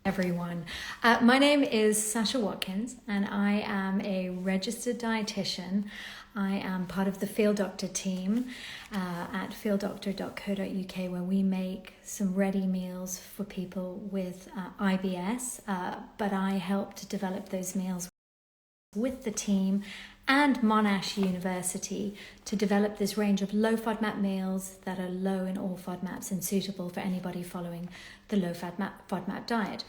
Everyone. My name is Sasha Watkins and I am a registered dietitian. I am part of the Field Doctor team at fielddoctor.co.uk, where we make some ready meals for people with IBS, but I help to develop those meals with the team and Monash University to develop this range of low FODMAP meals that are low in all FODMAPs and suitable for anybody following the low FODMAP diet.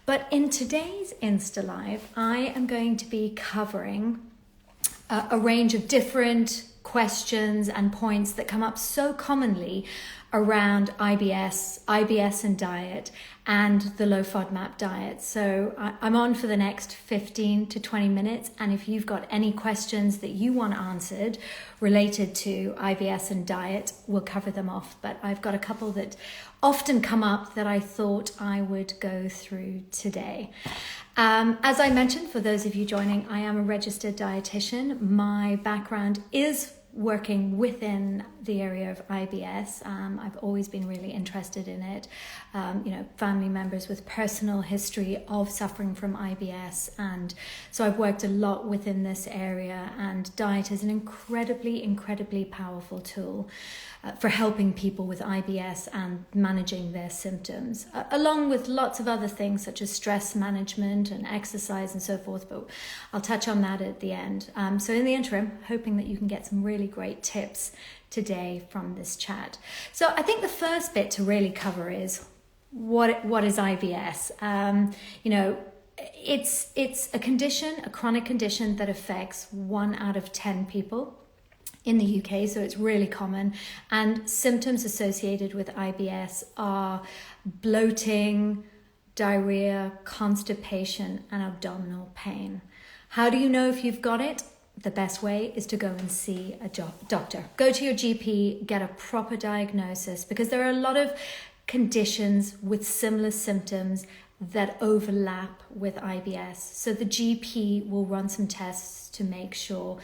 But in today's Insta Live, I am going to be covering a range of different questions and points that come up so commonly around IBS and diet, and the low FODMAP diet. So I'm on for the next 15 to 20 minutes, and if you've got any questions that you want answered related to IBS and diet, we'll cover them off. But I've got a couple that often come up that I thought I would go through today. As I mentioned, for those of you joining, I am a registered dietitian. My background is working within the area of IBS. I've always been really interested in it. Family members with personal history of suffering from IBS. And so I've worked a lot within this area, and diet is an incredibly powerful tool for helping people with IBS and managing their symptoms, along with lots of other things such as stress management and exercise and so forth, but I'll touch on that at the end. So in the interim, hoping that you can get some really great tips today from this chat. So I think the first bit to really cover is what is IBS? It's a condition, a chronic condition that affects 1 out of 10 people in the UK, so it's really common. And symptoms associated with IBS are bloating, diarrhea, constipation, and abdominal pain. How do you know if you've got it? The best way is to go and see a doctor. Go to your GP, get a proper diagnosis, because there are a lot of conditions with similar symptoms that overlap with IBS. So the GP will run some tests to make sure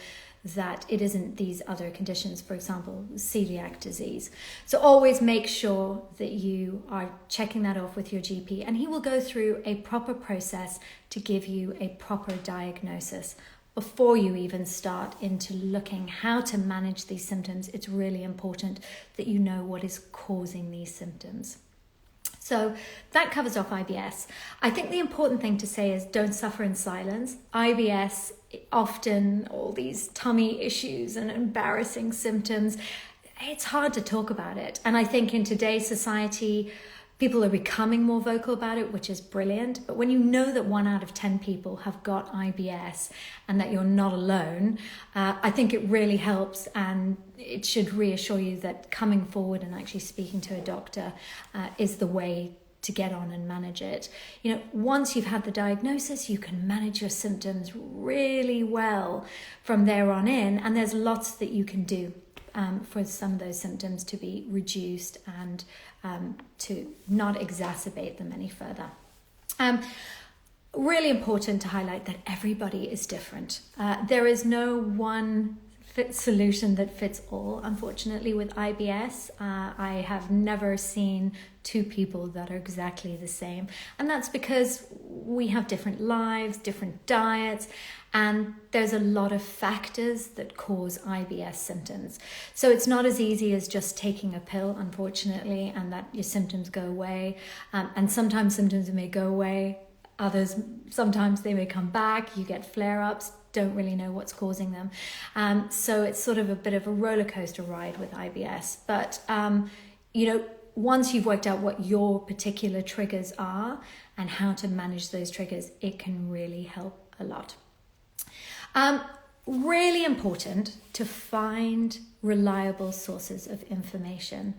that it isn't these other conditions, for example, celiac disease. So always make sure that you are checking that off with your GP, and he will go through a proper process to give you a proper diagnosis. Before you even start into looking how to manage these symptoms, it's really important that you know what is causing these symptoms. So that covers off IBS. I think the important thing to say is don't suffer in silence. IBS, often all these tummy issues and embarrassing symptoms, it's hard to talk about it. And I think in today's society, people are becoming more vocal about it, which is brilliant. But when you know that 1 out of 10 people have got IBS and that you're not alone, I think it really helps, and it should reassure you that coming forward and actually speaking to a doctor is the way to get on and manage it. Once you've had the diagnosis, you can manage your symptoms really well from there on in, and there's lots that you can do for some of those symptoms to be reduced and to not exacerbate them any further. Really important to highlight that everybody is different. There is no one solution that fits all, unfortunately, with IBS. I have never seen two people that are exactly the same. And that's because we have different lives, different diets, and there's a lot of factors that cause IBS symptoms. So it's not as easy as just taking a pill, unfortunately, and that your symptoms go away. And sometimes symptoms may go away. Sometimes they may come back. You get flare-ups, don't really know what's causing them. So it's sort of a bit of a roller coaster ride with IBS. But, once you've worked out what your particular triggers are and how to manage those triggers, it can really help a lot. Really important to find reliable sources of information.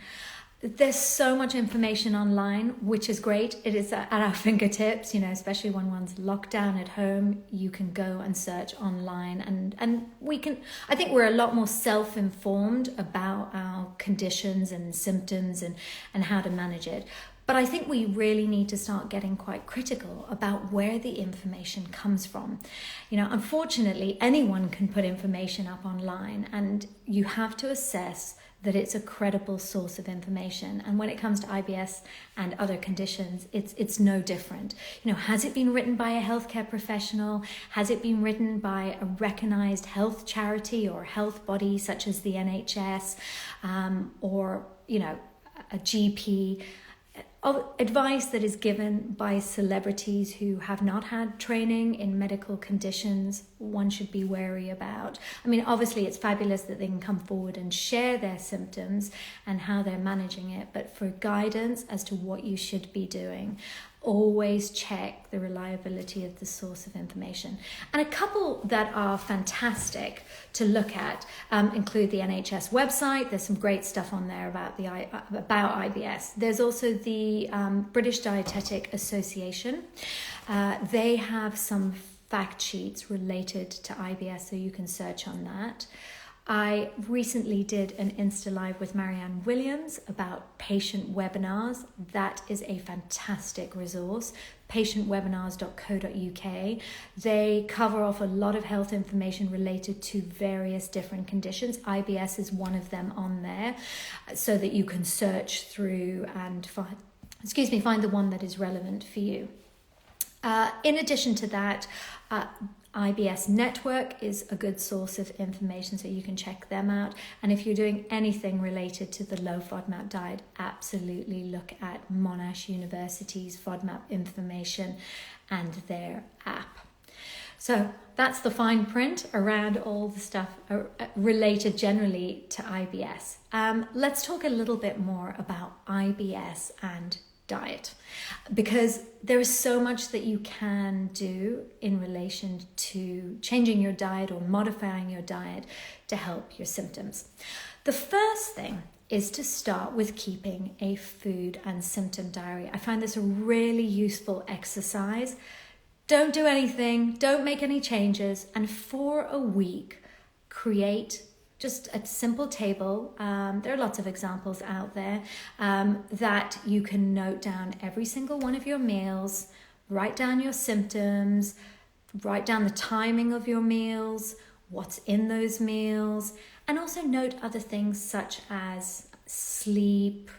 There's so much information online, which is great. It is at our fingertips, especially when one's locked down at home. You can go and search online, and I think we're a lot more self-informed about our conditions and symptoms and how to manage it. But I think we really need to start getting quite critical about where the information comes from. Unfortunately, anyone can put information up online, and you have to assess that it's a credible source of information. And when it comes to IBS and other conditions, it's no different. Has it been written by a healthcare professional? Has it been written by a recognized health charity or health body such as the NHS, or a GP? Advice that is given by celebrities who have not had training in medical conditions, one should be wary about. Obviously it's fabulous that they can come forward and share their symptoms and how they're managing it, but for guidance as to what you should be doing, always check the reliability of the source of information. And a couple that are fantastic to look at include the NHS website. There's some great stuff on there about IBS. There's also the British Dietetic Association. They have some fact sheets related to IBS, so you can search on that. I recently did an Insta Live with Marianne Williams about patient webinars. That is a fantastic resource, patientwebinars.co.uk. They cover off a lot of health information related to various different conditions. IBS is one of them on there, so that you can search through and find the one that is relevant for you. In addition to that, IBS Network is a good source of information, so you can check them out. And if you're doing anything related to the Low Fodmap Diet, absolutely look at Monash University's FODMAP information and their app. So that's the fine print around all the stuff related generally to IBS. Let's talk a little bit more about IBS and diet, because there is so much that you can do in relation to changing your diet or modifying your diet to help your symptoms. The first thing is to start with keeping a food and symptom diary. I find this a really useful exercise. Don't do anything, don't make any changes, and for a week create just a simple table. There are lots of examples out there that you can note down every single one of your meals, write down your symptoms, write down the timing of your meals, what's in those meals, and also note other things such as sleep,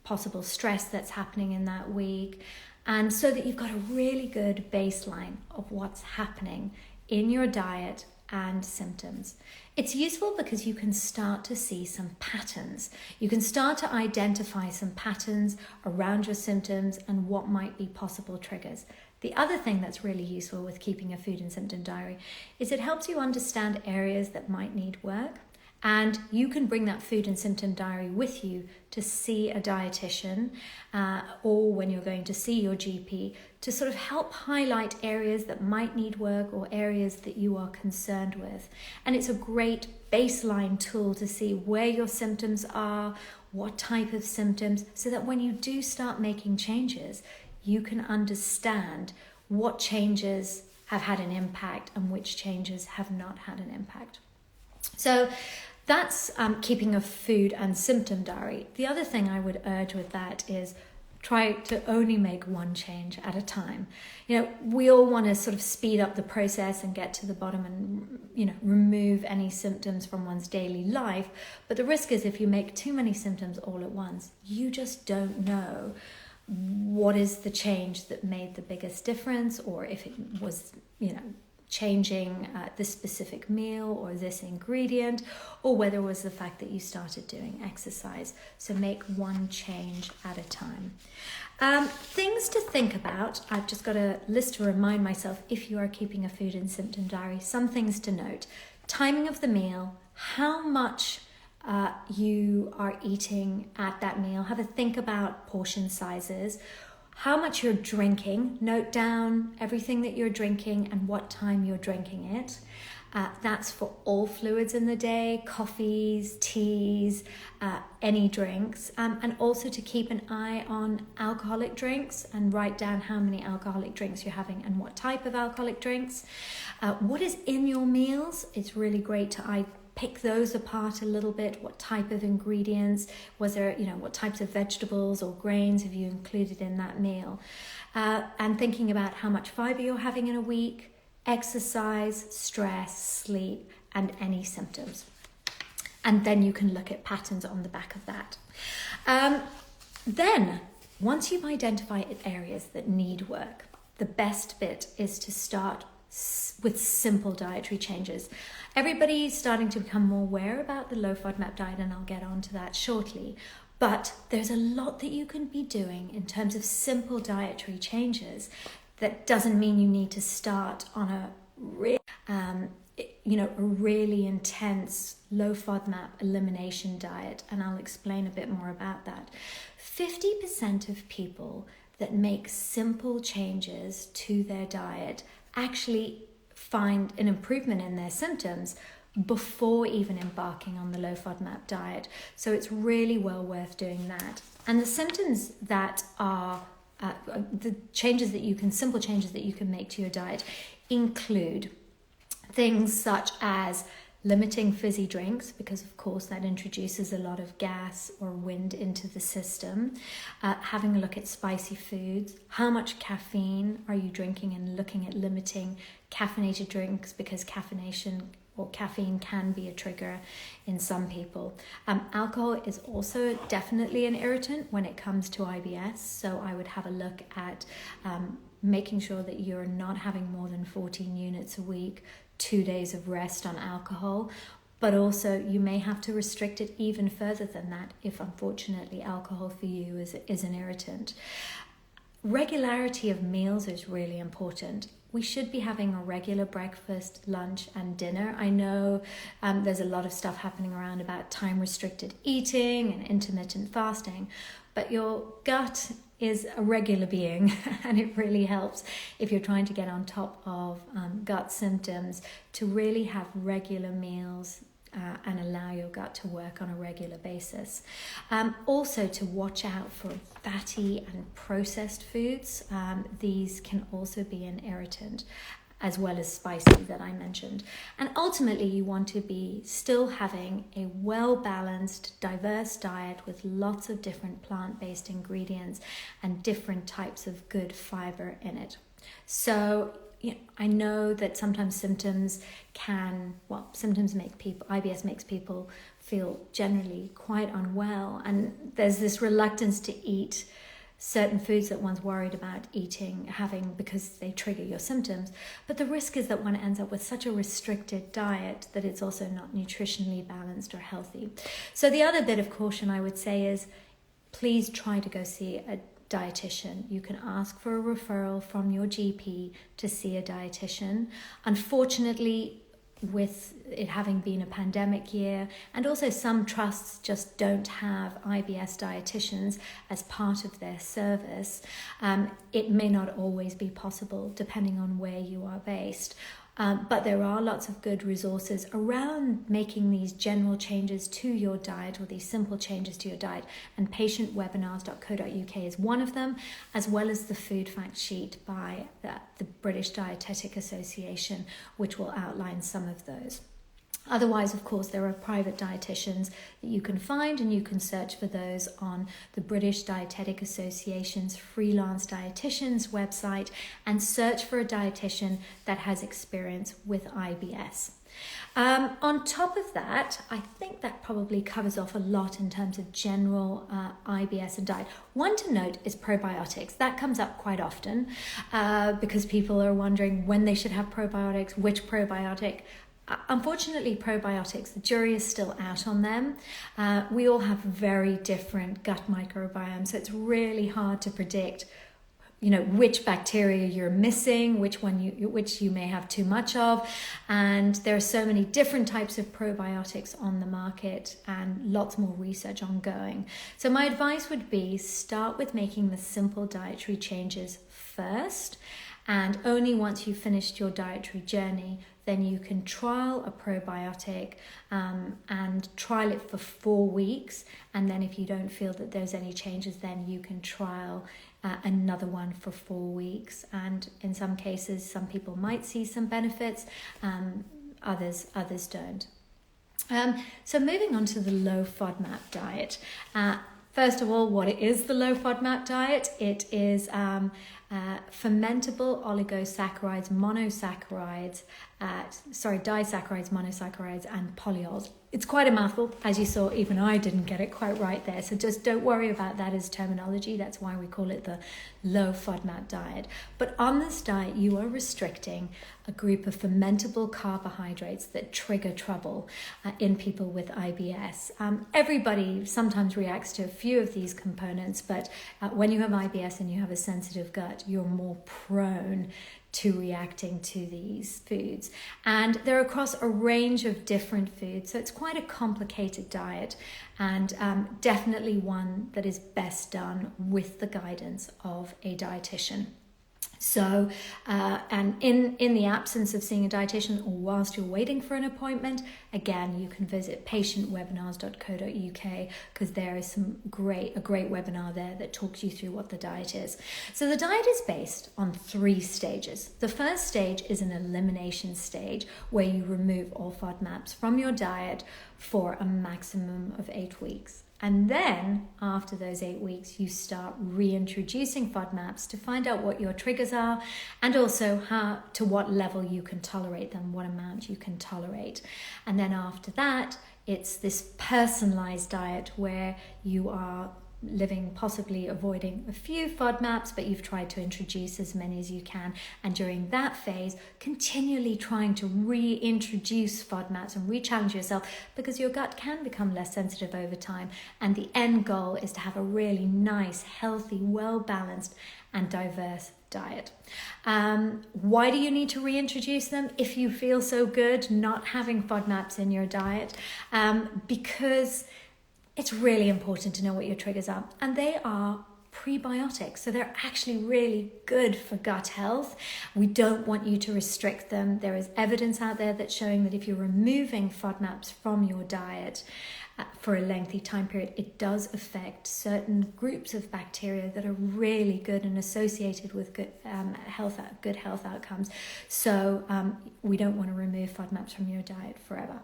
possible stress that's happening in that week, and so that you've got a really good baseline of what's happening in your diet and symptoms. It's useful because you can start to see some patterns. You can start to identify some patterns around your symptoms and what might be possible triggers. The other thing that's really useful with keeping a food and symptom diary is it helps you understand areas that might need work. And you can bring that food and symptom diary with you to see a dietitian or when you're going to see your GP to sort of help highlight areas that might need work or areas that you are concerned with. And it's a great baseline tool to see where your symptoms are, what type of symptoms, so that when you do start making changes, you can understand what changes have had an impact and which changes have not had an impact. So that's keeping a food and symptom diary. The other thing I would urge with that is try to only make one change at a time. We all want to sort of speed up the process and get to the bottom and, remove any symptoms from one's daily life. But the risk is if you make too many symptoms all at once, you just don't know what is the change that made the biggest difference, or if it was, changing this specific meal or this ingredient, or whether it was the fact that you started doing exercise. So make one change at a time. Things to think about. I've just got a list to remind myself if you are keeping a food and symptom diary. Some things to note. Timing of the meal, how much you are eating at that meal. Have a think about portion sizes. How much you're drinking, note down everything that you're drinking and what time you're drinking it. That's for all fluids in the day, coffees, teas, any drinks. And also to keep an eye on alcoholic drinks and write down how many alcoholic drinks you're having and what type of alcoholic drinks. What is in your meals? It's really great to pick those apart a little bit. What type of ingredients was there, what types of vegetables or grains have you included in that meal? And thinking about how much fiber you're having in a week, exercise, stress, sleep, and any symptoms. And then you can look at patterns on the back of that. Then, once you've identified areas that need work, the best bit is to start with simple dietary changes. Everybody's starting to become more aware about the Low Fodmap Diet, and I'll get on to that shortly. But there's a lot that you can be doing in terms of simple dietary changes. That doesn't mean you need to start on a really intense low FODMAP elimination diet, and I'll explain a bit more about that. 50% of people that make simple changes to their diet actually find an improvement in their symptoms before even embarking on the low FODMAP diet. So it's really well worth doing that. And the symptoms that are simple changes that you can make to your diet include things such as limiting fizzy drinks, because of course that introduces a lot of gas or wind into the system. Having a look at spicy foods. How much caffeine are you drinking, and looking at limiting caffeinated drinks, because caffeine can be a trigger in some people. Alcohol is also definitely an irritant when it comes to IBS, so I would have a look at making sure that you're not having more than 14 units a week, 2 days of rest on alcohol, but also you may have to restrict it even further than that if unfortunately alcohol for you is an irritant. Regularity of meals is really important. We should be having a regular breakfast, lunch, and dinner. I know there's a lot of stuff happening around about time-restricted eating and intermittent fasting, but your gut is a regular being, and it really helps if you're trying to get on top of gut symptoms to really have regular meals and allow your gut to work on a regular basis. Also to watch out for fatty and processed foods. These can also be an irritant, as well as spicy that I mentioned. And ultimately you want to be still having a well-balanced, diverse diet with lots of different plant-based ingredients and different types of good fiber in it. So I know that sometimes IBS makes people feel generally quite unwell, and there's this reluctance to eat certain foods that one's worried about having because they trigger your symptoms. But the risk is that one ends up with such a restricted diet that it's also not nutritionally balanced or healthy. So the other bit of caution I would say is, please try to go see a dietitian. You can ask for a referral from your GP to see a dietitian. Unfortunately, with it having been a pandemic year, and also some trusts just don't have IBS dietitians as part of their service, it may not always be possible depending on where you are based. But there are lots of good resources around making these general changes to your diet, or these simple changes to your diet, and patientwebinars.co.uk is one of them, as well as the food fact sheet by the British Dietetic Association, which will outline some of those. Otherwise, of course, there are private dietitians that you can find, and you can search for those on the British Dietetic Association's freelance dietitians website, and search for a dietitian that has experience with IBS. On top of that, I think that probably covers off a lot in terms of general IBS and diet. One to note is probiotics. That comes up quite often because people are wondering when they should have probiotics, which probiotic. Unfortunately, probiotics, the jury is still out on them. We all have very different gut microbiomes, so it's really hard to predict, which bacteria you're missing, which you may have too much of. And there are so many different types of probiotics on the market and lots more research ongoing. So my advice would be, start with making the simple dietary changes first, and only once you've finished your dietary journey, then you can trial a probiotic and trial it for 4 weeks. And then if you don't feel that there's any changes, then you can trial another one for 4 weeks. And in some cases, some people might see some benefits, others don't. So moving on to the Low Fodmap diet. First of all, what is the Low Fodmap diet? It is fermentable oligosaccharides, disaccharides, monosaccharides, and polyols. It's quite a mouthful. As you saw, even I didn't get it quite right there. So just don't worry about that as terminology. That's why we call it the Low Fodmap diet. But on this diet, you are restricting a group of fermentable carbohydrates that trigger trouble in people with IBS. Everybody sometimes reacts to a few of these components, but when you have IBS and you have a sensitive gut, you're more prone to reacting to these foods. And they're across a range of different foods. So it's quite a complicated diet, and definitely one that is best done with the guidance of a dietitian. So, and in the absence of seeing a dietitian or whilst you're waiting for an appointment, again, you can visit patientwebinars.co.uk because there is a great webinar there that talks you through what the diet is. So the diet is based on 3 stages. The first stage is an elimination stage where you remove all FODMAPs from your diet for a maximum of 8 weeks. And then after those 8 weeks, you start reintroducing FODMAPs to find out what your triggers are and also to what level you can tolerate them, what amount you can tolerate. And then after that, it's this personalized diet where you are possibly avoiding a few FODMAPs, but you've tried to introduce as many as you can. And during that phase, continually trying to reintroduce FODMAPs and re-challenge yourself because your gut can become less sensitive over time. And the end goal is to have a really nice, healthy, well-balanced and diverse diet. Why do you need to reintroduce them if you feel so good not having FODMAPs in your diet? Because it's really important to know what your triggers are, and they are prebiotics. So they're actually really good for gut health. We don't want you to restrict them. There is evidence out there that's showing that if you're removing FODMAPs from your diet for a lengthy time period, it does affect certain groups of bacteria that are really good and associated with good health outcomes. So we don't want to remove FODMAPs from your diet forever.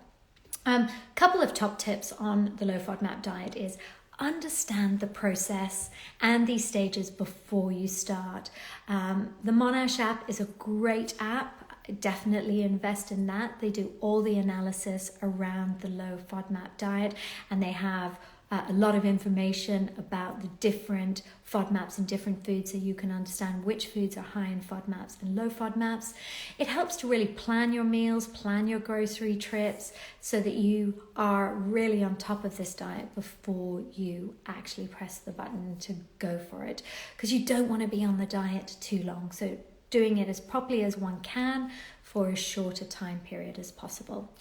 Couple of top tips on the Low Fodmap diet is understand the process and these stages before you start. The Monash app is a great app. Definitely invest in that. They do all the analysis around the Low Fodmap diet, and they have a lot of information about the different FODMAPs in different foods so you can understand which foods are high in FODMAPs and low FODMAPs. It helps to really plan your meals, plan your grocery trips so that you are really on top of this diet before you actually press the button to go for it, because you don't want to be on the diet too long. So doing it as properly as one can for as short a time period as possible.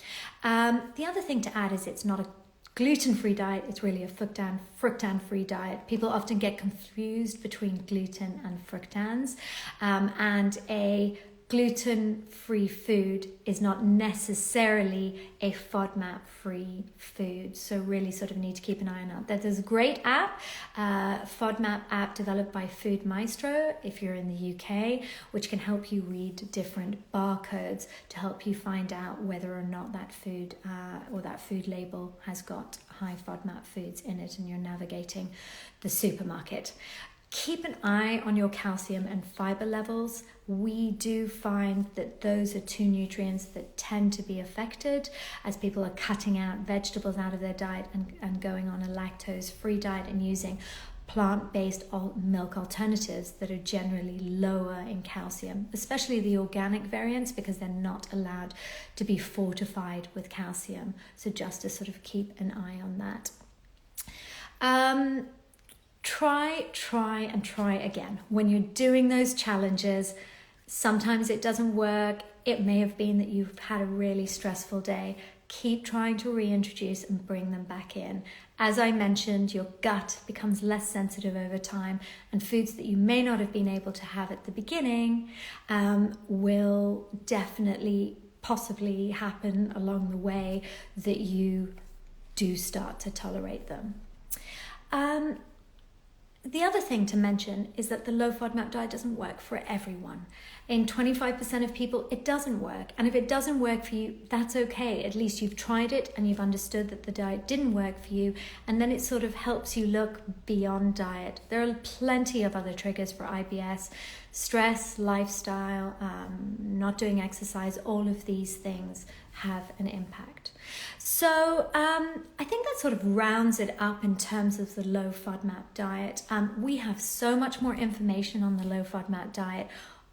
The other thing to add is it's not a gluten-free diet, it's really a fructan-free diet. People often get confused between gluten and fructans, and a gluten-free food is not necessarily a FODMAP-free food. So really sort of need to keep an eye on that. There's a great app, FODMAP app developed by Food Maestro, if you're in the UK, which can help you read different barcodes to help you find out whether or not that food or that food label has got high FODMAP foods in it and you're navigating the supermarket. Keep an eye on your calcium and fiber levels. We do find that those are 2 nutrients that tend to be affected as people are cutting out vegetables out of their diet and going on a lactose-free diet and using plant-based milk alternatives that are generally lower in calcium, especially the organic variants, because they're not allowed to be fortified with calcium. So just to sort of keep an eye on that. Try again. When you're doing those challenges, sometimes it doesn't work. It may have been that you've had a really stressful day. Keep trying to reintroduce and bring them back in. As I mentioned, your gut becomes less sensitive over time, and foods that you may not have been able to have at the beginning will definitely possibly happen along the way that you do start to tolerate them. The other thing to mention is that the low FODMAP diet doesn't work for everyone. In 25% of people, it doesn't work. And if it doesn't work for you, that's okay. At least you've tried it and you've understood that the diet didn't work for you. And then it sort of helps you look beyond diet. There are plenty of other triggers for IBS: stress, lifestyle, not doing exercise. All of these things have an impact. So I think that sort of rounds it up in terms of the low FODMAP diet. We have so much more information on the low FODMAP diet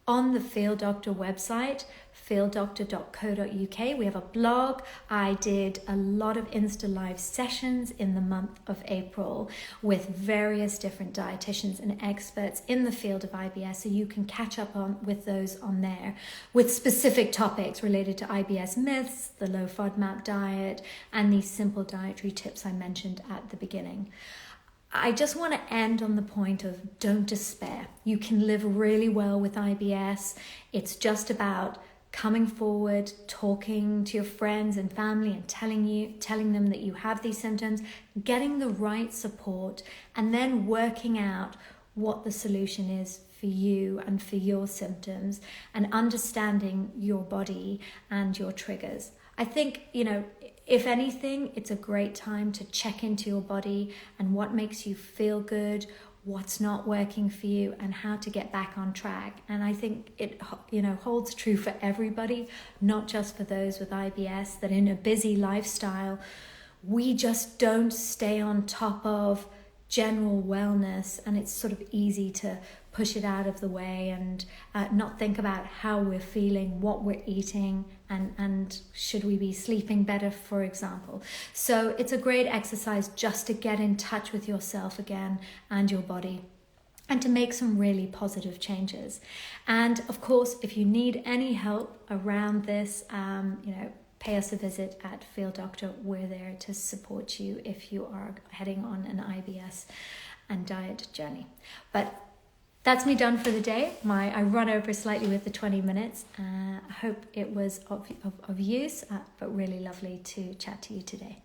on the Field Doctor website, fielddoctor.co.uk. We have a blog. I did a lot of Insta Live sessions in the month of April with various different dietitians and experts in the field of IBS, so you can catch up with those on there with specific topics related to IBS myths, the low FODMAP diet, and these simple dietary tips I mentioned at the beginning. I just want to end on the point of don't despair. You can live really well with IBS. It's just about coming forward, talking to your friends and family and telling them that you have these symptoms, getting the right support, and then working out what the solution is for you and for your symptoms, and understanding your body and your triggers. I think, if anything, it's a great time to check into your body and what makes you feel good, what's not working for you, and how to get back on track. And I think it holds true for everybody, not just for those with IBS, that in a busy lifestyle, we just don't stay on top of general wellness, and it's sort of easy to push it out of the way and not think about how we're feeling, what we're eating, and should we be sleeping better, for example. So it's a great exercise just to get in touch with yourself again and your body, and to make some really positive changes. And of course, if you need any help around this, pay us a visit at Field Doctor. We're there to support you if you are heading on an IBS and diet journey. But that's me done for the day. I run over slightly with the 20 minutes. I hope it was of use, but really lovely to chat to you today.